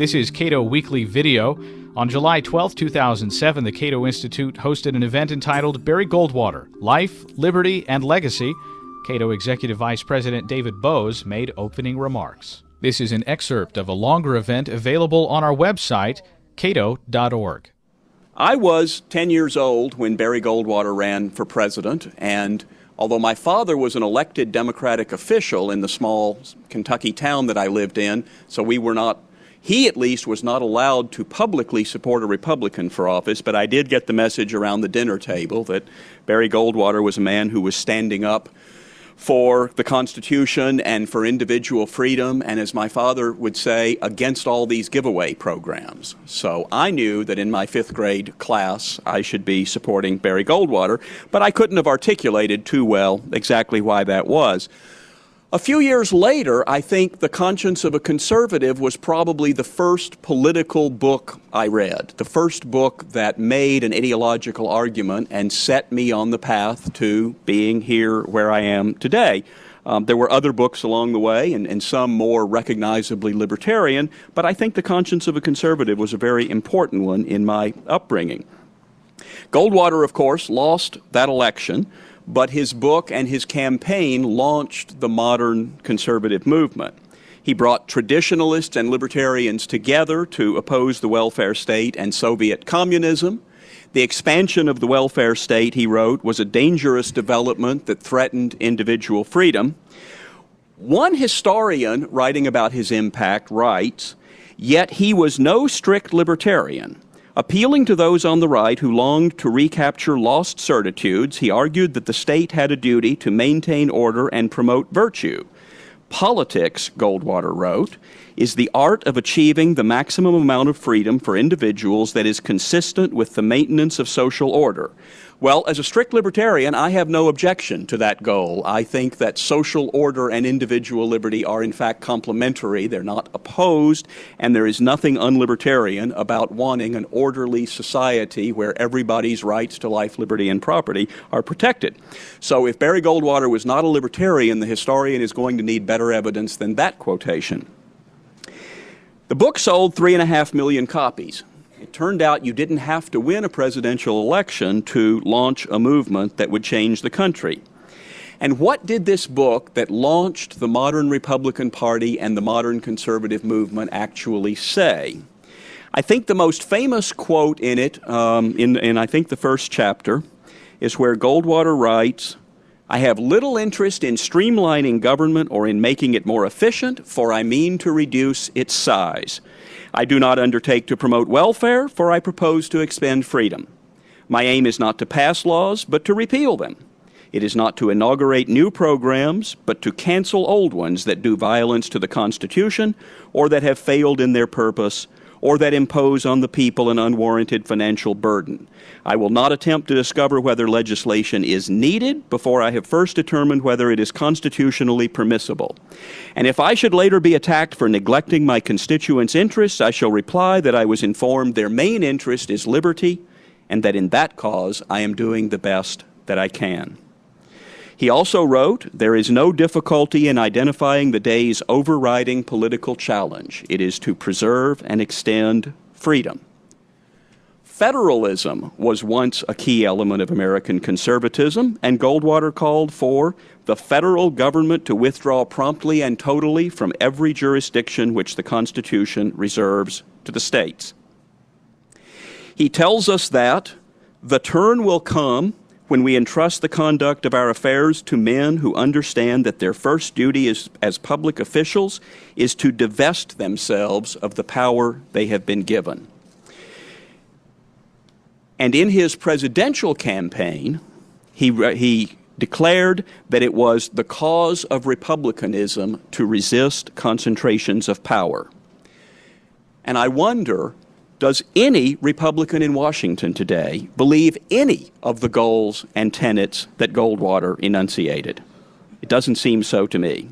This is Cato Weekly Video. On July 12, 2007, the Cato Institute hosted an event entitled Barry Goldwater, Life, Liberty, and Legacy. Cato Executive Vice President David Boaz made opening remarks. This is an excerpt of a longer event available on our website, cato.org. I was 10 years old when Barry Goldwater ran for president, and although my father was an elected Democratic official in the small Kentucky town that I lived in, so he at least was not allowed to publicly support a Republican for office, but I did get the message around the dinner table that Barry Goldwater was a man who was standing up for the Constitution and for individual freedom, and as my father would say, against all these giveaway programs. So I knew that in my fifth grade class I should be supporting Barry Goldwater, but I couldn't have articulated too well exactly why that was. A few years later, I think The Conscience of a Conservative was probably the first political book I read, the first book that made an ideological argument and set me on the path to being here where I am today. There were other books along the way, and some more recognizably libertarian, but I think The Conscience of a Conservative was a very important one in my upbringing. Goldwater, of course, lost that election, but his book and his campaign launched the modern conservative movement. He brought traditionalists and libertarians together to oppose the welfare state and Soviet communism. The expansion of the welfare state, he wrote, was a dangerous development that threatened individual freedom. One historian writing about his impact writes, "Yet he was no strict libertarian. Appealing to those on the right who longed to recapture lost certitudes, he argued that the state had a duty to maintain order and promote virtue. Politics," Goldwater wrote, "is the art of achieving the maximum amount of freedom for individuals that is consistent with the maintenance of social order." Well, as a strict libertarian, I have no objection to that goal. I think that social order and individual liberty are in fact complementary. They're not opposed, and there is nothing unlibertarian about wanting an orderly society where everybody's rights to life, liberty, and property are protected. So if Barry Goldwater was not a libertarian, the historian is going to need better evidence than that quotation. The book sold 3.5 million copies. It turned out you didn't have to win a presidential election to launch a movement that would change the country. And what did this book that launched the modern Republican Party and the modern conservative movement actually say? I think the most famous quote in it, in I think the first chapter, is where Goldwater writes, "I have little interest in streamlining government or in making it more efficient, for I mean to reduce its size. I do not undertake to promote welfare, for I propose to expend freedom. My aim is not to pass laws, but to repeal them. It is not to inaugurate new programs, but to cancel old ones that do violence to the Constitution, or that have failed in their purpose, or that impose on the people an unwarranted financial burden. I will not attempt to discover whether legislation is needed before I have first determined whether it is constitutionally permissible. And if I should later be attacked for neglecting my constituents' interests, I shall reply that I was informed their main interest is liberty, and that in that cause I am doing the best that I can." He also wrote, "There is no difficulty in identifying the day's overriding political challenge. It is to preserve and extend freedom." Federalism was once a key element of American conservatism, and Goldwater called for the federal government to withdraw promptly and totally from every jurisdiction which the Constitution reserves to the states. He tells us that the turn will come when we entrust the conduct of our affairs to men who understand that their first duty as public officials is to divest themselves of the power they have been given. And in his presidential campaign, he declared that it was the cause of republicanism to resist concentrations of power. And I wonder, does any Republican in Washington today believe any of the goals and tenets that Goldwater enunciated? It doesn't seem so to me.